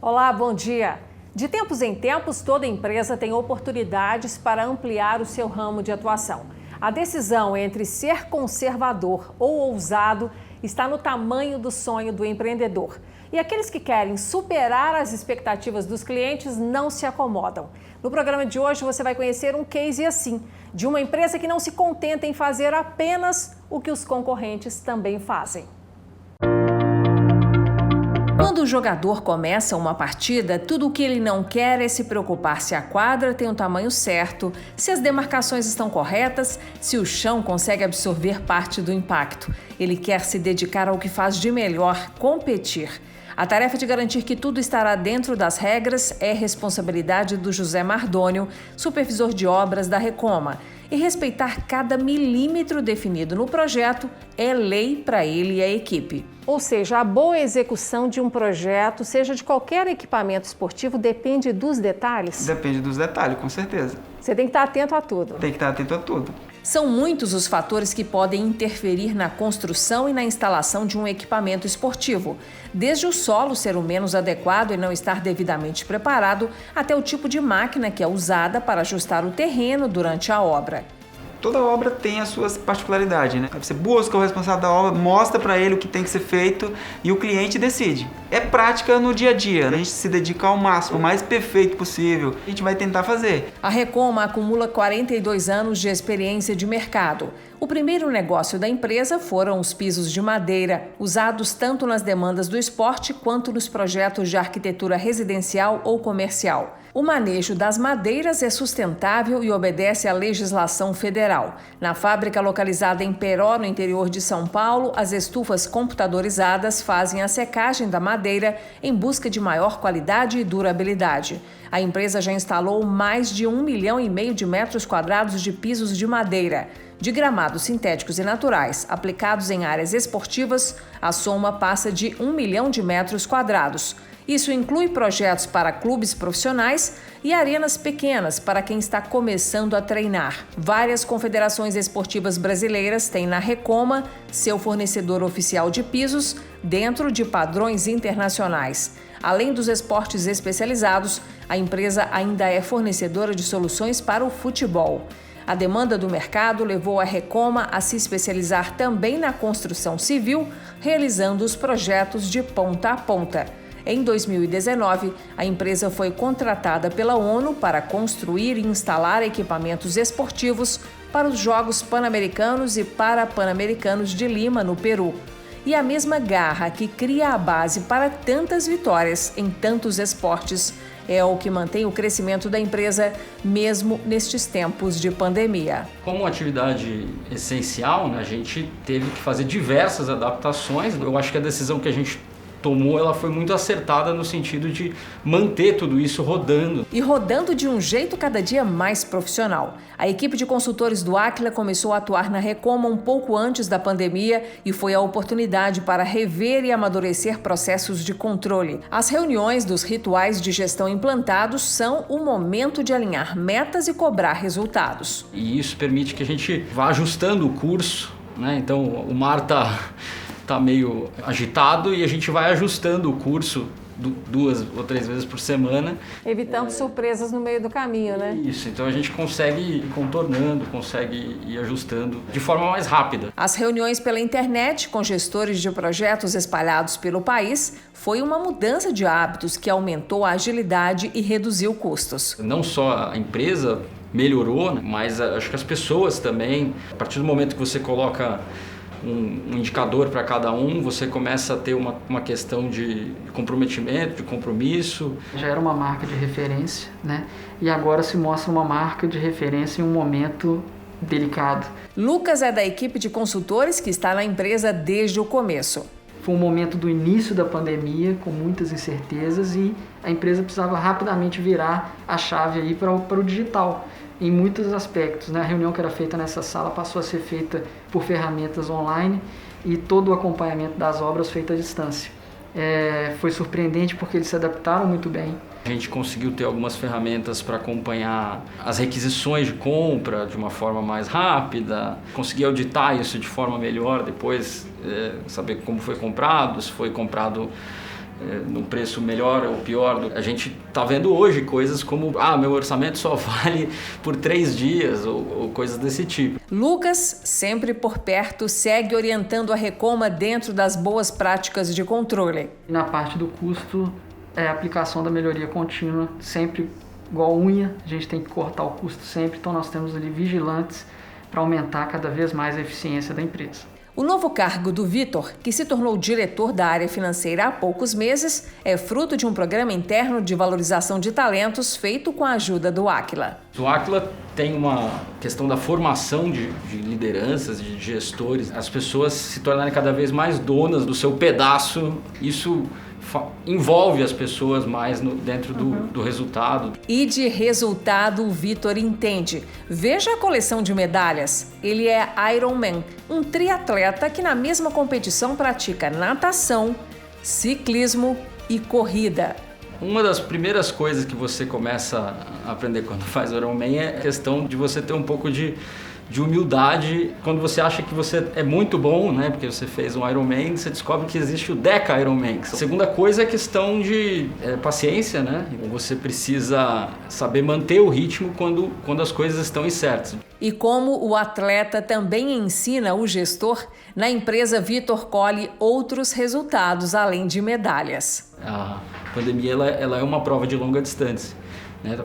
Olá, bom dia. De tempos em tempos, toda empresa tem oportunidades para ampliar o seu ramo de atuação. A decisão entre ser conservador ou ousado está no tamanho do sonho do empreendedor. E aqueles que querem superar as expectativas dos clientes não se acomodam. No programa de hoje você vai conhecer um case assim, de uma empresa que não se contenta em fazer apenas o que os concorrentes também fazem. Quando o jogador começa uma partida, tudo o que ele não quer é se preocupar se a quadra tem o tamanho certo, se as demarcações estão corretas, se o chão consegue absorver parte do impacto. Ele quer se dedicar ao que faz de melhor, competir. A tarefa de garantir que tudo estará dentro das regras é responsabilidade do José Mardônio, supervisor de obras da Recoma. E respeitar cada milímetro definido no projeto é lei para ele e a equipe. Ou seja, a boa execução de um projeto, seja de qualquer equipamento esportivo, depende dos detalhes? Depende dos detalhes, com certeza. Você tem que estar atento a tudo. Tem que estar atento a tudo. São muitos os fatores que podem interferir na construção e na instalação de um equipamento esportivo. Desde o solo ser o menos adequado e não estar devidamente preparado, até o tipo de máquina que é usada para ajustar o terreno durante a obra. Toda obra tem as suas particularidades, né? Você busca o responsável da obra, mostra para ele o que tem que ser feito e o cliente decide. É prática no dia a dia, né? A gente se dedica ao máximo, o mais perfeito possível. A gente vai tentar fazer. A Recoma acumula 42 anos de experiência de mercado. O primeiro negócio da empresa foram os pisos de madeira, usados tanto nas demandas do esporte quanto nos projetos de arquitetura residencial ou comercial. O manejo das madeiras é sustentável e obedece à legislação federal. Na fábrica localizada em Peró, no interior de São Paulo, as estufas computadorizadas fazem a secagem da madeira em busca de maior qualidade e durabilidade. A empresa já instalou mais de 1,5 milhão de metros quadrados de pisos de madeira. De gramados sintéticos e naturais aplicados em áreas esportivas, a soma passa de 1 milhão de metros quadrados. Isso inclui projetos para clubes profissionais e arenas pequenas para quem está começando a treinar. Várias confederações esportivas brasileiras têm na Recoma seu fornecedor oficial de pisos dentro de padrões internacionais. Além dos esportes especializados, a empresa ainda é fornecedora de soluções para o futebol. A demanda do mercado levou a Recoma a se especializar também na construção civil, realizando os projetos de ponta a ponta. Em 2019, a empresa foi contratada pela ONU para construir e instalar equipamentos esportivos para os Jogos Pan-Americanos e Parapan-Americanos de Lima, no Peru. E a mesma garra que cria a base para tantas vitórias em tantos esportes é o que mantém o crescimento da empresa, mesmo nestes tempos de pandemia. Como atividade essencial, né, a gente teve que fazer diversas adaptações. Eu acho que a decisão que a gente tomou, ela foi muito acertada no sentido de manter tudo isso rodando. E rodando de um jeito cada dia mais profissional. A equipe de consultores do Aquila começou a atuar na Recoma um pouco antes da pandemia e foi a oportunidade para rever e amadurecer processos de controle. As reuniões dos rituais de gestão implantados são o momento de alinhar metas e cobrar resultados. E isso permite que a gente vá ajustando o curso, né? Então, o mar tá meio agitado e a gente vai ajustando o curso 2 ou 3 vezes por semana. Evitando surpresas no meio do caminho, né? Isso, então a gente consegue ir contornando, consegue ir ajustando de forma mais rápida. As reuniões pela internet com gestores de projetos espalhados pelo país foi uma mudança de hábitos que aumentou a agilidade e reduziu custos. Não só a empresa melhorou, mas acho que as pessoas também, a partir do momento que você coloca um indicador para cada um, você começa a ter uma questão de comprometimento, de compromisso. Já era uma marca de referência, né? E agora se mostra uma marca de referência em um momento delicado. Lucas é da equipe de consultores que está na empresa desde o começo. Foi um momento do início da pandemia, com muitas incertezas, e a empresa precisava rapidamente virar a chave aí para o digital, em muitos aspectos, né? A reunião que era feita nessa sala passou a ser feita por ferramentas online e todo o acompanhamento das obras feito à distância. Foi surpreendente porque eles se adaptaram muito bem. A gente conseguiu ter algumas ferramentas para acompanhar as requisições de compra de uma forma mais rápida, conseguir auditar isso de forma melhor depois, saber como foi comprado, se foi comprado num preço melhor ou pior. A gente está vendo hoje coisas como, meu orçamento só vale por 3 dias ou coisas desse tipo. Lucas, sempre por perto, segue orientando a Recoma dentro das boas práticas de controle. Na parte do custo, a aplicação da melhoria contínua, sempre igual unha, a gente tem que cortar o custo sempre, então nós temos ali vigilantes para aumentar cada vez mais a eficiência da empresa. O novo cargo do Vitor, que se tornou diretor da área financeira há poucos meses, é fruto de um programa interno de valorização de talentos feito com a ajuda do Aquila. O Aquila tem uma questão da formação de lideranças, de gestores, as pessoas se tornarem cada vez mais donas do seu pedaço. Isso envolve as pessoas mais dentro do resultado. E de resultado o Vitor entende. Veja a coleção de medalhas. Ele é Ironman, um triatleta que na mesma competição pratica natação, ciclismo e corrida. Uma das primeiras coisas que você começa a aprender quando faz Ironman é a questão de você ter um pouco de humildade. Quando você acha que você é muito bom, né, porque você fez um Ironman, você descobre que existe o Deca Ironman. A segunda coisa é a questão de paciência, né? Você precisa saber manter o ritmo quando as coisas estão incertas. E como o atleta também ensina o gestor, na empresa Vitor colhe outros resultados além de medalhas. A pandemia ela é uma prova de longa distância.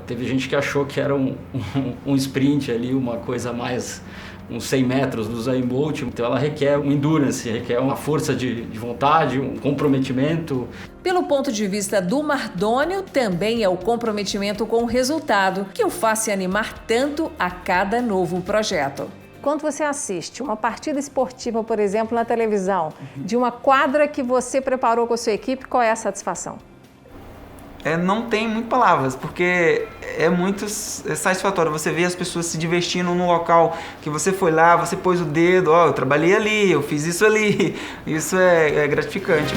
Teve gente que achou que era um sprint ali, uma coisa mais, uns 100 metros do Usain Bolt. Então ela requer um endurance, requer uma força de vontade, um comprometimento. Pelo ponto de vista do Mardônio, também é o comprometimento com o resultado que o faz se animar tanto a cada novo projeto. Quando você assiste uma partida esportiva, por exemplo, na televisão, de uma quadra que você preparou com a sua equipe, qual é a satisfação? Não tem muitas palavras, porque é muito satisfatório você ver as pessoas se divertindo no local que você foi lá, você pôs o dedo, eu trabalhei ali, eu fiz isso ali. Isso é gratificante.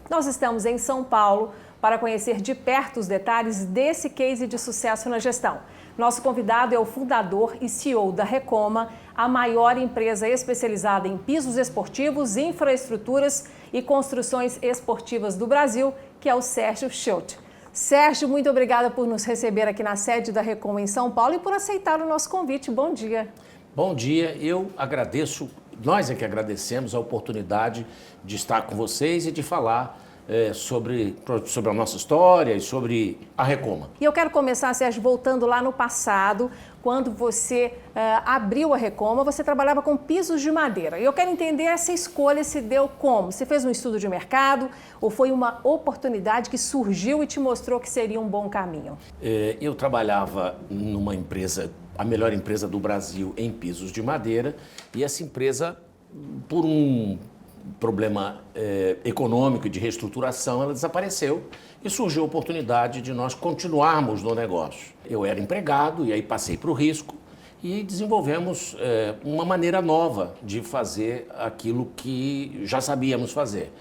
Nós estamos em São Paulo para conhecer de perto os detalhes desse case de sucesso na gestão. Nosso convidado é o fundador e CEO da Recoma, a maior empresa especializada em pisos esportivos, infraestruturas e construções esportivas do Brasil, que é o Sérgio Schultz. Sérgio, muito obrigada por nos receber aqui na sede da Recoma em São Paulo e por aceitar o nosso convite. Bom dia. Bom dia, eu agradeço, nós é que agradecemos a oportunidade de estar com vocês e de falar sobre a nossa história e sobre a Recoma. E eu quero começar, Sérgio, voltando lá no passado, quando você abriu a Recoma, você trabalhava com pisos de madeira. E eu quero entender essa escolha se deu como? Você fez um estudo de mercado ou foi uma oportunidade que surgiu e te mostrou que seria um bom caminho? Eu trabalhava numa empresa, a melhor empresa do Brasil em pisos de madeira, e essa empresa, por um problema econômico e de reestruturação, ela desapareceu e surgiu a oportunidade de nós continuarmos no negócio. Eu era empregado e aí passei para o risco e desenvolvemos uma maneira nova de fazer aquilo que já sabíamos fazer.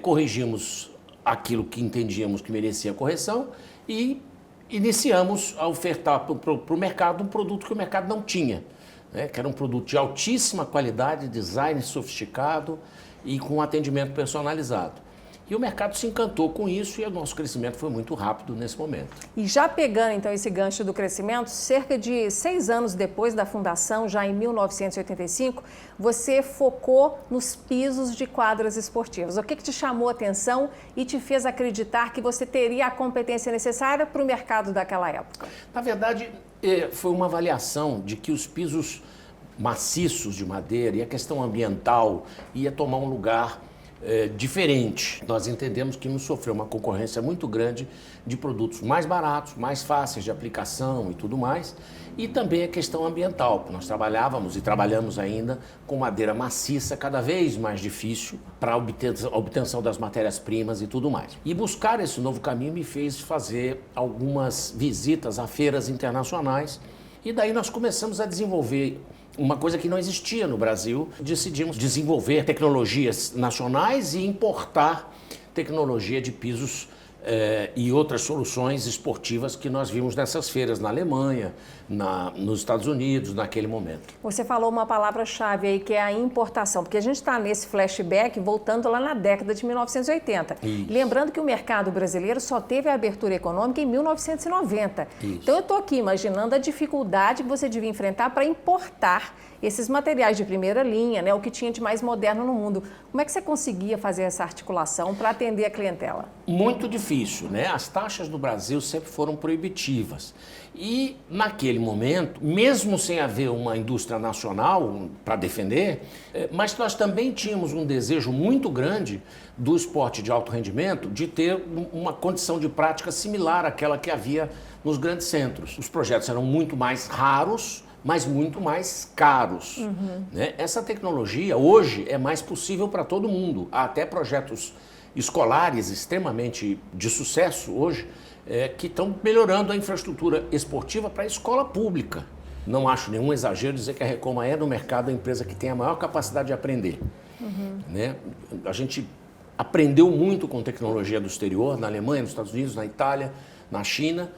Corrigimos aquilo que entendíamos que merecia correção e iniciamos a ofertar para o mercado um produto que o mercado não tinha, que era um produto de altíssima qualidade, design sofisticado e com atendimento personalizado. E o mercado se encantou com isso e o nosso crescimento foi muito rápido nesse momento. E já pegando então esse gancho do crescimento, cerca de 6 anos depois da fundação, já em 1985, você focou nos pisos de quadras esportivas. O que te chamou a atenção e te fez acreditar que você teria a competência necessária para o mercado daquela época? Na verdade, foi uma avaliação de que os pisos maciços de madeira e a questão ambiental ia tomar um lugar diferente. Nós entendemos que nos sofreu uma concorrência muito grande de produtos mais baratos, mais fáceis de aplicação e tudo mais, e também a questão ambiental. Nós trabalhávamos e trabalhamos ainda com madeira maciça, cada vez mais difícil para a obtenção das matérias-primas e tudo mais. E buscar esse novo caminho me fez fazer algumas visitas a feiras internacionais e daí nós começamos a desenvolver uma coisa que não existia no Brasil. Decidimos desenvolver tecnologias nacionais e importar tecnologia de pisos e outras soluções esportivas que nós vimos nessas feiras na Alemanha, nos Estados Unidos, naquele momento. Você falou uma palavra-chave aí, que é a importação, porque a gente está nesse flashback voltando lá na década de 1980. Isso. Lembrando que o mercado brasileiro só teve a abertura econômica em 1990. Isso. Então eu estou aqui imaginando a dificuldade que você devia enfrentar para importar esses materiais de primeira linha, né, o que tinha de mais moderno no mundo. Como é que você conseguia fazer essa articulação para atender a clientela? Muito difícil, né? As taxas no Brasil sempre foram proibitivas. E naquele momento, mesmo sem haver uma indústria nacional para defender, mas nós também tínhamos um desejo muito grande do esporte de alto rendimento de ter uma condição de prática similar àquela que havia nos grandes centros. Os projetos eram muito mais raros, mas muito mais caros. Né? Essa tecnologia hoje é mais possível para todo mundo. Há até projetos escolares extremamente de sucesso hoje que estão melhorando a infraestrutura esportiva para a escola pública. Não acho nenhum exagero dizer que a Recoma é no mercado a empresa que tem a maior capacidade de aprender. Né? A gente aprendeu muito com tecnologia do exterior, na Alemanha, nos Estados Unidos, na Itália, na China.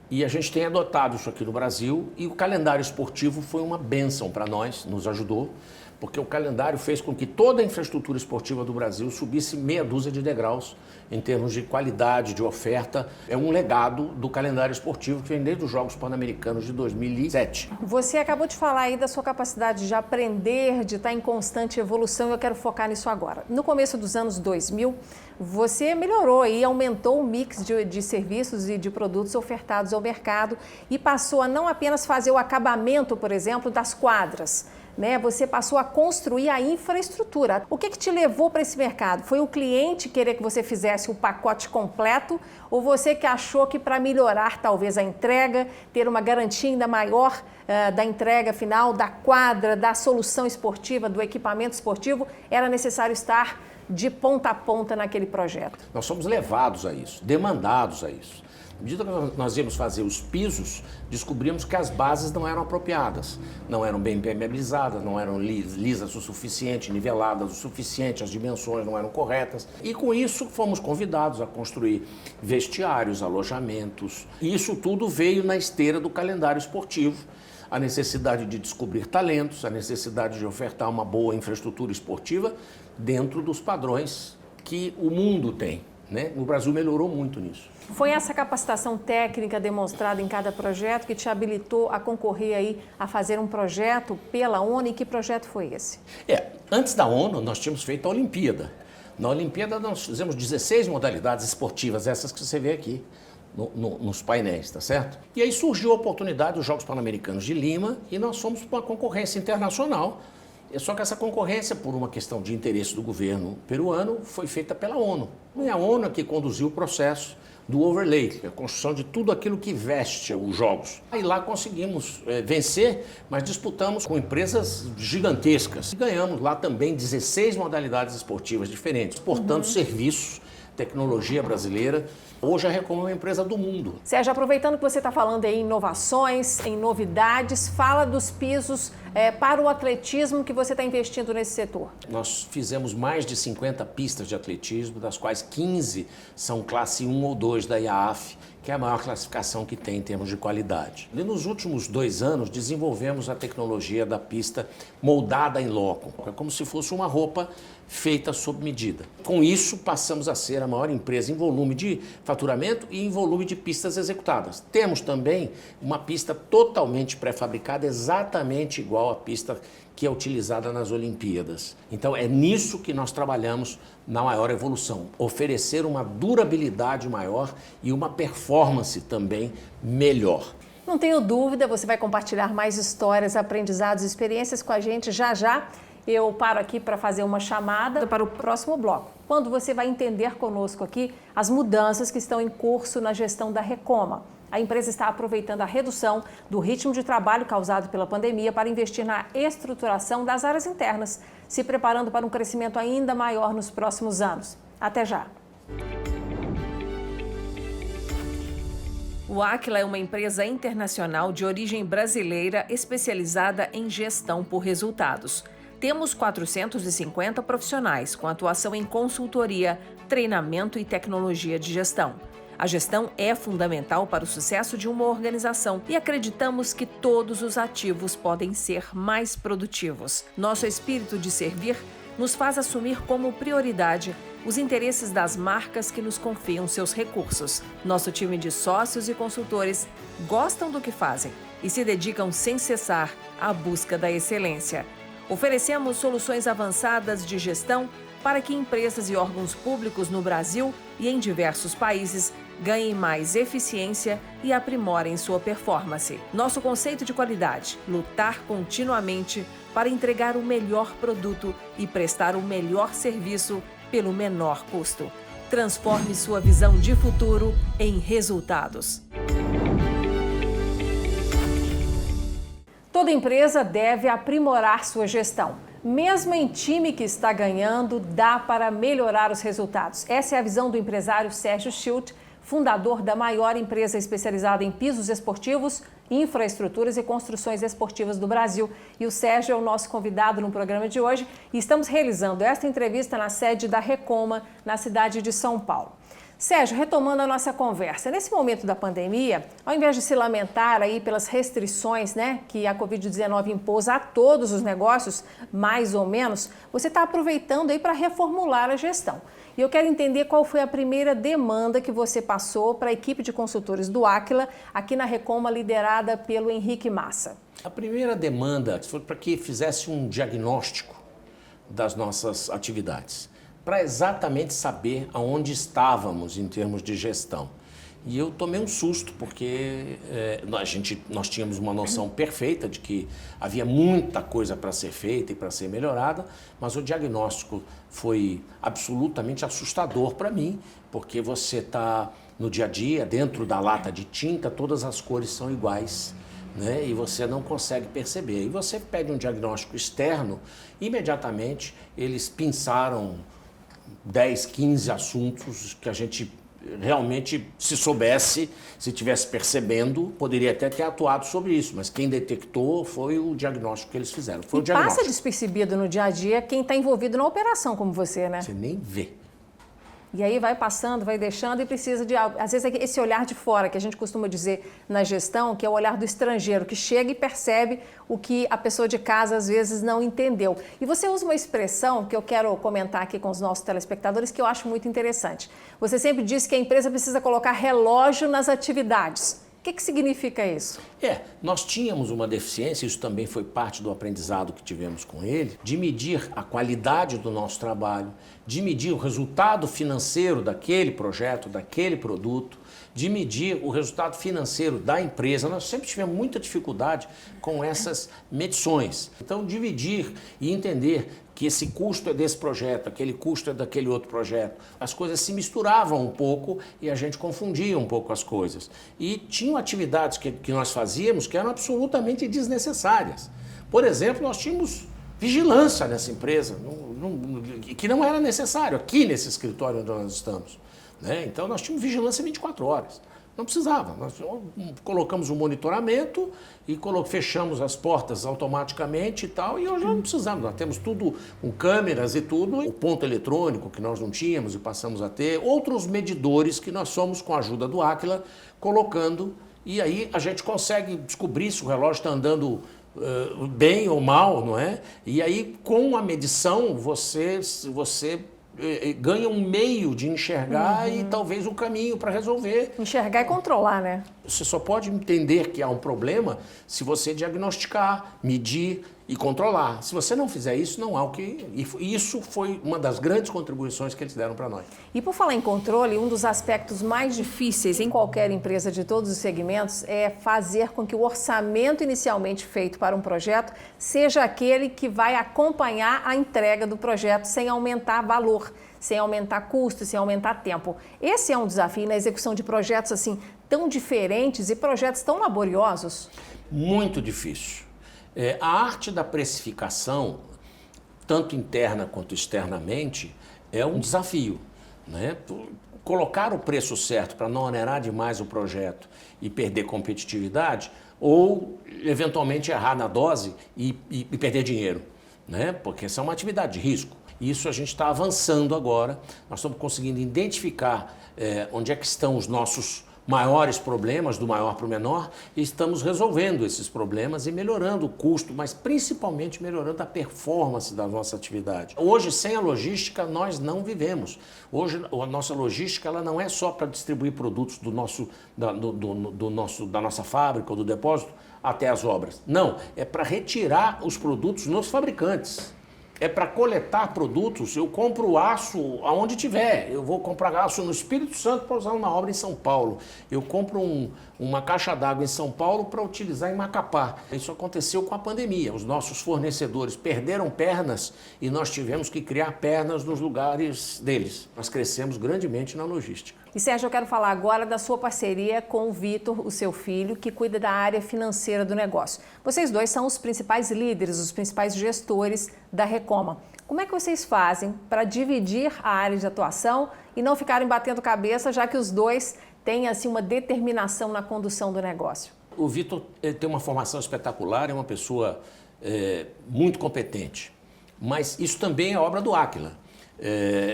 E a gente tem adotado isso aqui no Brasil e o calendário esportivo foi uma bênção para nós, nos ajudou, porque o calendário fez com que toda a infraestrutura esportiva do Brasil subisse meia dúzia de degraus em termos de qualidade, de oferta. É um legado do calendário esportivo que vem desde os Jogos Pan-Americanos de 2007. Você acabou de falar aí da sua capacidade de aprender, de estar em constante evolução, e eu quero focar nisso agora. No começo dos anos 2000, você melhorou e aumentou o mix de serviços e de produtos ofertados ao mercado e passou a não apenas fazer o acabamento, por exemplo, das quadras, né? Você passou a construir a infraestrutura. O que te levou para esse mercado? Foi o cliente querer que você fizesse o pacote completo ou você que achou que para melhorar talvez a entrega, ter uma garantia ainda maior da entrega final, da quadra, da solução esportiva, do equipamento esportivo, era necessário estar de ponta a ponta naquele projeto? Nós somos levados a isso, demandados a isso. À medida que nós íamos fazer os pisos, descobrimos que as bases não eram apropriadas, não eram bem impermeabilizadas, não eram lisas o suficiente, niveladas o suficiente, as dimensões não eram corretas. E com isso fomos convidados a construir vestiários, alojamentos. E isso tudo veio na esteira do calendário esportivo. A necessidade de descobrir talentos, a necessidade de ofertar uma boa infraestrutura esportiva dentro dos padrões que o mundo tem. Né? O Brasil melhorou muito nisso. Foi essa capacitação técnica demonstrada em cada projeto que te habilitou a concorrer aí a fazer um projeto pela ONU? E que projeto foi esse? Antes da ONU, nós tínhamos feito a Olimpíada. Na Olimpíada, nós fizemos 16 modalidades esportivas, essas que você vê aqui nos painéis, tá certo? E aí surgiu a oportunidade dos Jogos Pan-Americanos de Lima e nós fomos para uma concorrência internacional. Só que essa concorrência, por uma questão de interesse do governo peruano, foi feita pela ONU. E a ONU é que conduziu o processo do overlay, que é a construção de tudo aquilo que veste os jogos. Aí lá conseguimos vencer, mas disputamos com empresas gigantescas. E ganhamos lá também 16 modalidades esportivas diferentes, portanto, serviços, tecnologia brasileira. Hoje a Recoma é uma empresa do mundo. Sérgio, aproveitando que você está falando aí em inovações, em novidades, fala dos pisos para o atletismo que você está investindo nesse setor. Nós fizemos mais de 50 pistas de atletismo, das quais 15 são classe 1 ou 2 da IAAF, que é a maior classificação que tem em termos de qualidade. E nos últimos 2 anos desenvolvemos a tecnologia da pista moldada em loco. É como se fosse uma roupa feita sob medida. Com isso, passamos a ser a maior empresa em volume de faturamento e em volume de pistas executadas. Temos também uma pista totalmente pré-fabricada, exatamente igual à pista que é utilizada nas Olimpíadas. Então é nisso que nós trabalhamos na maior evolução, oferecer uma durabilidade maior e uma performance também melhor. Não tenho dúvida, você vai compartilhar mais histórias, aprendizados e experiências com a gente já já. Eu paro aqui para fazer uma chamada para o próximo bloco, quando você vai entender conosco aqui as mudanças que estão em curso na gestão da Recoma. A empresa está aproveitando a redução do ritmo de trabalho causado pela pandemia para investir na estruturação das áreas internas, se preparando para um crescimento ainda maior nos próximos anos. Até já! O Aquila é uma empresa internacional de origem brasileira especializada em gestão por resultados. Temos 450 profissionais com atuação em consultoria, treinamento e tecnologia de gestão. A gestão é fundamental para o sucesso de uma organização e acreditamos que todos os ativos podem ser mais produtivos. Nosso espírito de servir nos faz assumir como prioridade os interesses das marcas que nos confiam seus recursos. Nosso time de sócios e consultores gostam do que fazem e se dedicam sem cessar à busca da excelência. Oferecemos soluções avançadas de gestão para que empresas e órgãos públicos no Brasil e em diversos países ganhem mais eficiência e aprimorem sua performance. Nosso conceito de qualidade: lutar continuamente para entregar o melhor produto e prestar o melhor serviço pelo menor custo. Transforme sua visão de futuro em resultados. Toda empresa deve aprimorar sua gestão. Mesmo em time que está ganhando, dá para melhorar os resultados. Essa é a visão do empresário Sérgio Schilt, fundador da maior empresa especializada em pisos esportivos, infraestruturas e construções esportivas do Brasil. E o Sérgio é o nosso convidado no programa de hoje e estamos realizando esta entrevista na sede da Recoma, na cidade de São Paulo. Sérgio, retomando a nossa conversa, nesse momento da pandemia, ao invés de se lamentar aí pelas restrições, que a Covid-19 impôs a todos os negócios, mais ou menos, você está aproveitando aí para reformular a gestão. E eu quero entender qual foi a primeira demanda que você passou para a equipe de consultores do Aquila, aqui na Recoma, liderada pelo Henrique Massa. A primeira demanda foi para que fizesse um diagnóstico das nossas atividades, para exatamente saber aonde estávamos em termos de gestão. E eu tomei um susto, porque nós tínhamos uma noção perfeita de que havia muita coisa para ser feita e para ser melhorada, mas o diagnóstico foi absolutamente assustador para mim, porque você está no dia a dia, dentro da lata de tinta, todas as cores são iguais, e você não consegue perceber. E você pede um diagnóstico externo, imediatamente eles pinçaram 10, 15 assuntos que a gente realmente, se soubesse, se tivesse percebendo, poderia até ter atuado sobre isso, mas quem detectou foi o diagnóstico que eles fizeram. Foi o diagnóstico. Passa despercebido no dia a dia quem está envolvido na operação, como você, né? Você nem vê. E aí vai passando, vai deixando e precisa de algo. Às vezes é esse olhar de fora, que a gente costuma dizer na gestão, que é o olhar do estrangeiro, que chega e percebe o que a pessoa de casa às vezes não entendeu. E você usa uma expressão que eu quero comentar aqui com os nossos telespectadores, que eu acho muito interessante. Você sempre diz que a empresa precisa colocar relógio nas atividades. O que significa isso? Nós tínhamos uma deficiência, isso também foi parte do aprendizado que tivemos com ele, de medir a qualidade do nosso trabalho, de medir o resultado financeiro daquele projeto, daquele produto, de medir o resultado financeiro da empresa. Nós sempre tivemos muita dificuldade com essas medições. Então, dividir e entender que esse custo é desse projeto, aquele custo é daquele outro projeto. As coisas se misturavam um pouco e a gente confundia um pouco as coisas. E tinham atividades que nós fazíamos que eram absolutamente desnecessárias. Por exemplo, nós tínhamos vigilância nessa empresa, que não era necessário aqui nesse escritório onde nós estamos. Então, nós tínhamos vigilância 24 horas. Não precisava. Nós colocamos um monitoramento e fechamos as portas automaticamente e tal, e hoje não precisamos. Nós temos tudo com câmeras e tudo. O ponto eletrônico que nós não tínhamos e passamos a ter. Outros medidores que nós somos, com a ajuda do Aquila, colocando. E aí a gente consegue descobrir se o relógio está andando bem ou mal, não é? E aí, com a medição, você ganha um meio de enxergar e talvez um caminho para resolver. Enxergar e controlar, né? Você só pode entender que há um problema se você diagnosticar, medir e controlar. Se você não fizer isso, não há o que... E isso foi uma das grandes contribuições que eles deram para nós. E por falar em controle, um dos aspectos mais difíceis em qualquer empresa de todos os segmentos é fazer com que o orçamento inicialmente feito para um projeto seja aquele que vai acompanhar a entrega do projeto sem aumentar valor, sem aumentar custo, sem aumentar tempo. Esse é um desafio na execução de projetos assim tão diferentes e projetos tão laboriosos? Muito difícil. A arte da precificação, tanto interna quanto externamente, é um desafio, né? Colocar o preço certo para não onerar demais o projeto e perder competitividade, ou eventualmente errar na dose e perder dinheiro. né? Porque essa é uma atividade de risco. Isso a gente está avançando agora, nós estamos conseguindo identificar onde é que estão os nossos maiores problemas, do maior para o menor, e estamos resolvendo esses problemas e melhorando o custo, mas principalmente melhorando a performance da nossa atividade. Hoje, sem a logística, nós não vivemos. Hoje, a nossa logística ela não é só para distribuir produtos da nossa fábrica ou do depósito até as obras. Não, é para retirar os produtos nos fabricantes. É para coletar produtos, eu compro aço aonde tiver. Eu vou comprar aço no Espírito Santo para usar numa obra em São Paulo. Eu compro uma caixa d'água em São Paulo para utilizar em Macapá. Isso aconteceu com a pandemia. Os nossos fornecedores perderam pernas e nós tivemos que criar pernas nos lugares deles. Nós crescemos grandemente na logística. E Sérgio, eu quero falar agora da sua parceria com o Vitor, o seu filho, que cuida da área financeira do negócio. Vocês dois são os principais líderes, os principais gestores da Recoma. Como é que vocês fazem para dividir a área de atuação e não ficarem batendo cabeça, já que os dois têm assim, uma determinação na condução do negócio? O Vitor tem uma formação espetacular, é uma pessoa muito competente, mas isso também é obra do Áquila.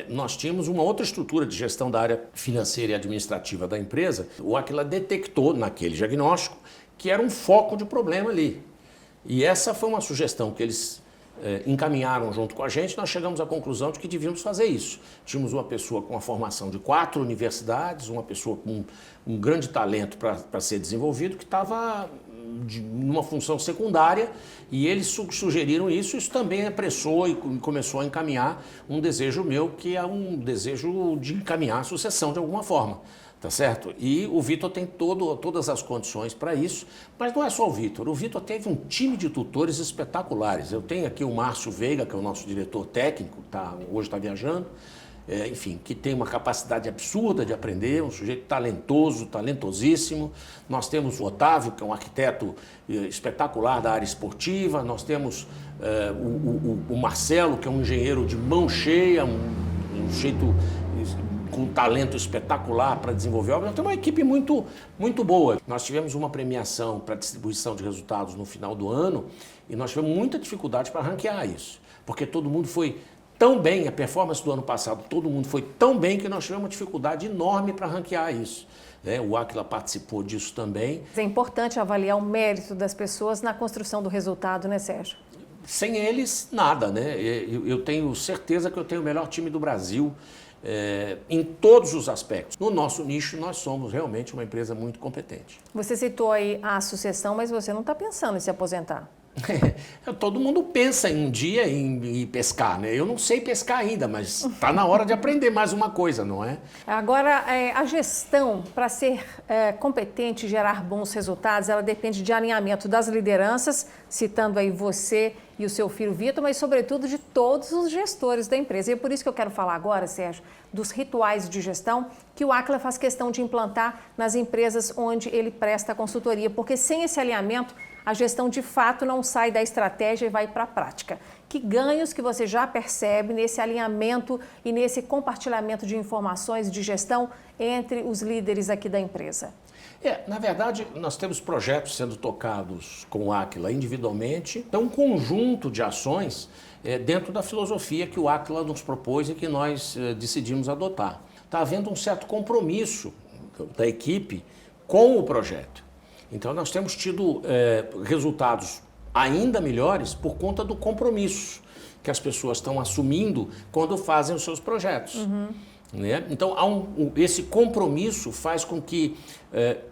Nós tínhamos uma outra estrutura de gestão da área financeira e administrativa da empresa. O Áquila detectou naquele diagnóstico que era um foco de problema ali. E essa foi uma sugestão que eles encaminharam junto com a gente. Nós chegamos à conclusão de que devíamos fazer isso. Tínhamos uma pessoa com a formação de 4 universidades, uma pessoa com um grande talento para ser desenvolvido, que estava numa função secundária, e eles sugeriram isso. Isso também apressou e começou a encaminhar um desejo meu, que é um desejo de encaminhar a sucessão de alguma forma, tá certo? E o Vitor tem todas as condições para isso, mas não é só o Vitor teve um time de tutores espetaculares. Eu tenho aqui o Márcio Veiga, que é o nosso diretor técnico, hoje está viajando, enfim, que tem uma capacidade absurda de aprender, um sujeito talentoso, talentosíssimo. Nós temos o Otávio, que é um arquiteto espetacular da área esportiva. Nós temos o Marcelo, que é um engenheiro de mão cheia, um sujeito com um talento espetacular para desenvolver obras. Nós temos uma equipe muito, muito boa. Nós tivemos uma premiação para distribuição de resultados no final do ano e nós tivemos muita dificuldade para ranquear isso, porque todo mundo foi tão bem, a performance do ano passado, todo mundo foi tão bem que nós tivemos uma dificuldade enorme para ranquear isso. O Áquila participou disso também. É importante avaliar o mérito das pessoas na construção do resultado, né, Sérgio? Sem eles, nada, né? Eu tenho certeza que eu tenho o melhor time do Brasil em todos os aspectos. No nosso nicho, nós somos realmente uma empresa muito competente. Você citou aí a sucessão, mas você não está pensando em se aposentar. Todo mundo pensa em um dia em pescar, né? Eu não sei pescar ainda, mas está na hora de aprender mais uma coisa, não é? Agora, a gestão, para ser competente e gerar bons resultados, ela depende de alinhamento das lideranças, citando aí você e o seu filho Vitor, mas sobretudo de todos os gestores da empresa. E é por isso que eu quero falar agora, Sérgio, dos rituais de gestão que o Áquila faz questão de implantar nas empresas onde ele presta consultoria, porque sem esse alinhamento, a gestão de fato não sai da estratégia e vai para a prática. Que ganhos que você já percebe nesse alinhamento e nesse compartilhamento de informações de gestão entre os líderes aqui da empresa? Na verdade, nós temos projetos sendo tocados com o Áquila individualmente, então um conjunto de ações dentro da filosofia que o Áquila nos propôs e que nós decidimos adotar. Está havendo um certo compromisso da equipe com o projeto. Então, nós temos tido resultados ainda melhores por conta do compromisso que as pessoas estão assumindo quando fazem os seus projetos. Né? Então, esse compromisso faz com que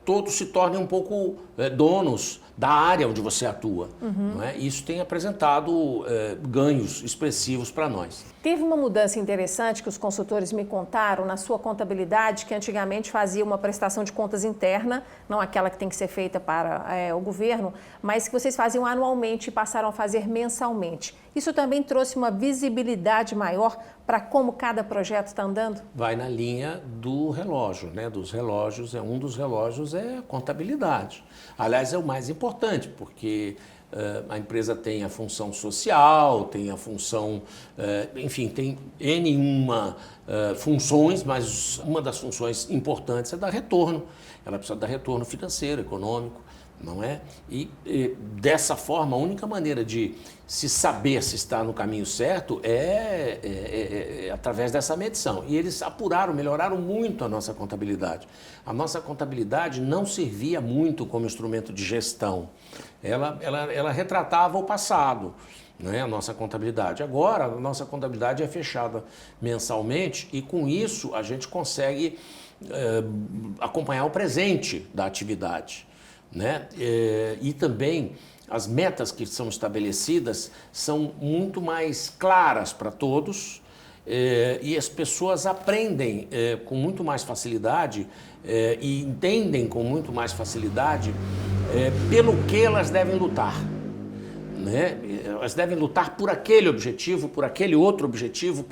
todos se tornem um pouco donos da área onde você atua. Não é? Isso tem apresentado ganhos expressivos para nós. Teve uma mudança interessante que os consultores me contaram na sua contabilidade, que antigamente fazia uma prestação de contas interna, não aquela que tem que ser feita para o governo, mas que vocês faziam anualmente e passaram a fazer mensalmente. Isso também trouxe uma visibilidade maior para como cada projeto está andando? Vai na linha do relógio, né? Dos relógios, um dos relógios é a contabilidade. Aliás, é o mais importante, porque a empresa tem a função social, tem a função, enfim, tem N funções, mas uma das funções importantes é dar retorno. Ela precisa dar retorno financeiro, econômico. não é? E dessa forma, a única maneira de se saber se está no caminho certo é através dessa medição. E eles apuraram, melhoraram muito a nossa contabilidade. A nossa contabilidade não servia muito como instrumento de gestão. Ela retratava o passado, né? A nossa contabilidade. Agora, a nossa contabilidade é fechada mensalmente e com isso a gente consegue acompanhar o presente da atividade, né? E também as metas que são estabelecidas são muito mais claras para todos e as pessoas aprendem com muito mais facilidade e entendem com muito mais facilidade pelo que elas devem lutar, né? Elas devem lutar por aquele objetivo, por aquele outro objetivo.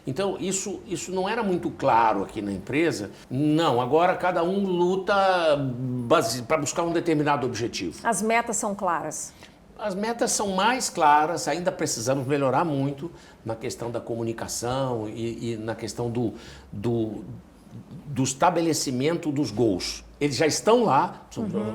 Então, isso não era muito claro aqui na empresa. Não, agora cada um luta para buscar um determinado objetivo. As metas são claras? As metas são mais claras, ainda precisamos melhorar muito na questão da comunicação e na questão do estabelecimento dos goals. Eles já estão lá,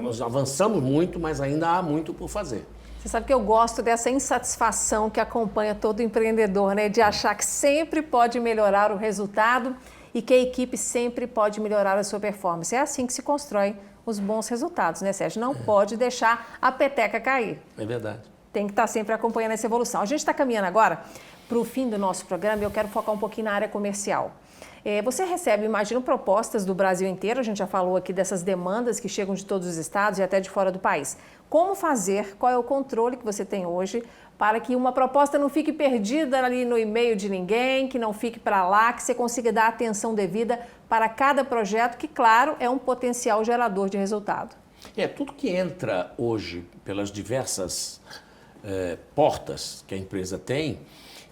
nós avançamos muito, mas ainda há muito por fazer. Você sabe que eu gosto dessa insatisfação que acompanha todo empreendedor, né? De achar que sempre pode melhorar o resultado e que a equipe sempre pode melhorar a sua performance. É assim que se constrói os bons resultados, né, Sérgio? Não pode deixar a peteca cair. É verdade. Tem que estar sempre acompanhando essa evolução. A gente está caminhando agora para o fim do nosso programa e eu quero focar um pouquinho na área comercial. Você recebe, imagino, propostas do Brasil inteiro, a gente já falou aqui dessas demandas que chegam de todos os estados e até de fora do país. Como fazer, qual é o controle que você tem hoje para que uma proposta não fique perdida ali no e-mail de ninguém, que não fique para lá, que você consiga dar atenção devida para cada projeto, que, claro, é um potencial gerador de resultado? Tudo que entra hoje pelas diversas portas que a empresa tem,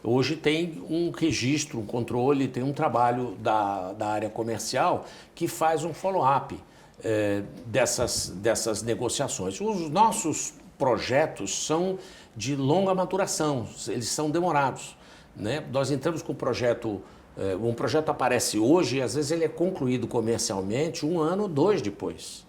hoje tem um registro, um controle, tem um trabalho da área comercial que faz um follow-up dessas negociações. Os nossos projetos são de longa maturação, eles são demorados, né? Nós entramos com um projeto aparece hoje e às vezes ele é concluído comercialmente 1 ano ou 2 depois,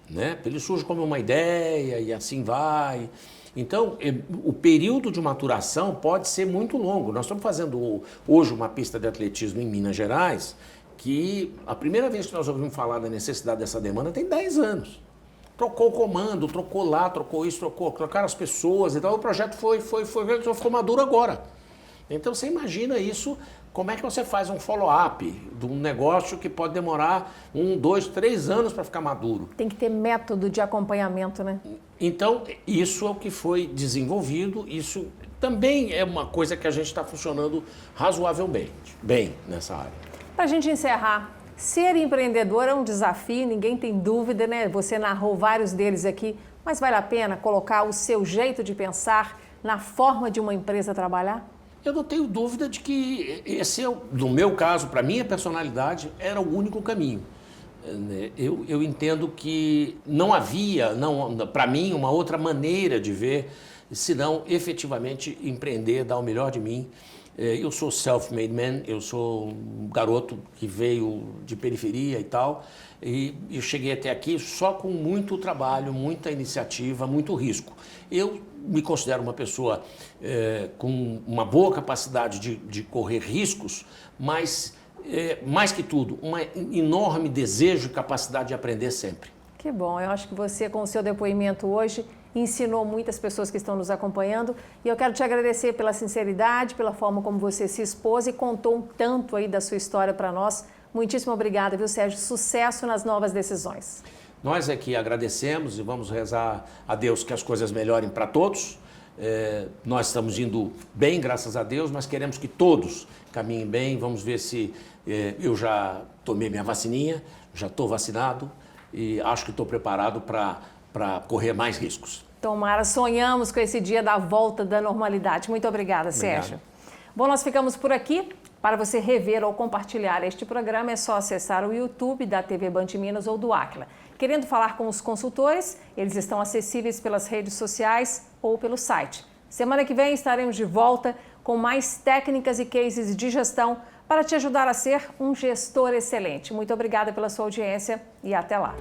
né? Ele surge como uma ideia e assim vai. Então, o período de maturação pode ser muito longo. Nós estamos fazendo hoje uma pista de atletismo em Minas Gerais, que a primeira vez que nós ouvimos falar da necessidade dessa demanda tem 10 anos. Trocou o comando, trocou lá, trocou isso, trocaram as pessoas e tal. O projeto ficou maduro agora. Então, você imagina isso, como é que você faz um follow-up de um negócio que pode demorar 1, 2, 3 anos para ficar maduro? Tem que ter método de acompanhamento, né? Então, isso é o que foi desenvolvido, isso também é uma coisa que a gente está funcionando razoavelmente bem nessa área. Para a gente encerrar, ser empreendedor é um desafio, ninguém tem dúvida, né? Você narrou vários deles aqui, mas vale a pena colocar o seu jeito de pensar na forma de uma empresa trabalhar? Eu não tenho dúvida de que esse, no meu caso, para minha personalidade, era o único caminho. Eu entendo que não havia, para mim, uma outra maneira de ver, senão efetivamente empreender, dar o melhor de mim. Eu sou self-made man, eu sou um garoto que veio de periferia e tal, e eu cheguei até aqui só com muito trabalho, muita iniciativa, muito risco. Eu me considero uma pessoa com uma boa capacidade de correr riscos, mas, mais que tudo, um enorme desejo e capacidade de aprender sempre. Que bom, eu acho que você, com o seu depoimento hoje, ensinou muitas pessoas que estão nos acompanhando e eu quero te agradecer pela sinceridade, pela forma como você se expôs e contou um tanto aí da sua história para nós. Muitíssimo obrigada, viu, Sérgio? Sucesso nas novas decisões. Nós aqui agradecemos e vamos rezar a Deus que as coisas melhorem para todos. Nós estamos indo bem, graças a Deus, mas queremos que todos caminhem bem. Vamos ver se eu já tomei minha vacininha, já estou vacinado e acho que estou preparado para correr mais riscos. Tomara, sonhamos com esse dia da volta da normalidade. Muito obrigada, Sérgio. Bom, nós ficamos por aqui. Para você rever ou compartilhar este programa, é só acessar o YouTube da TV Band Minas ou do Aquila. Querendo falar com os consultores, eles estão acessíveis pelas redes sociais ou pelo site. Semana que vem estaremos de volta com mais técnicas e cases de gestão para te ajudar a ser um gestor excelente. Muito obrigada pela sua audiência e até lá.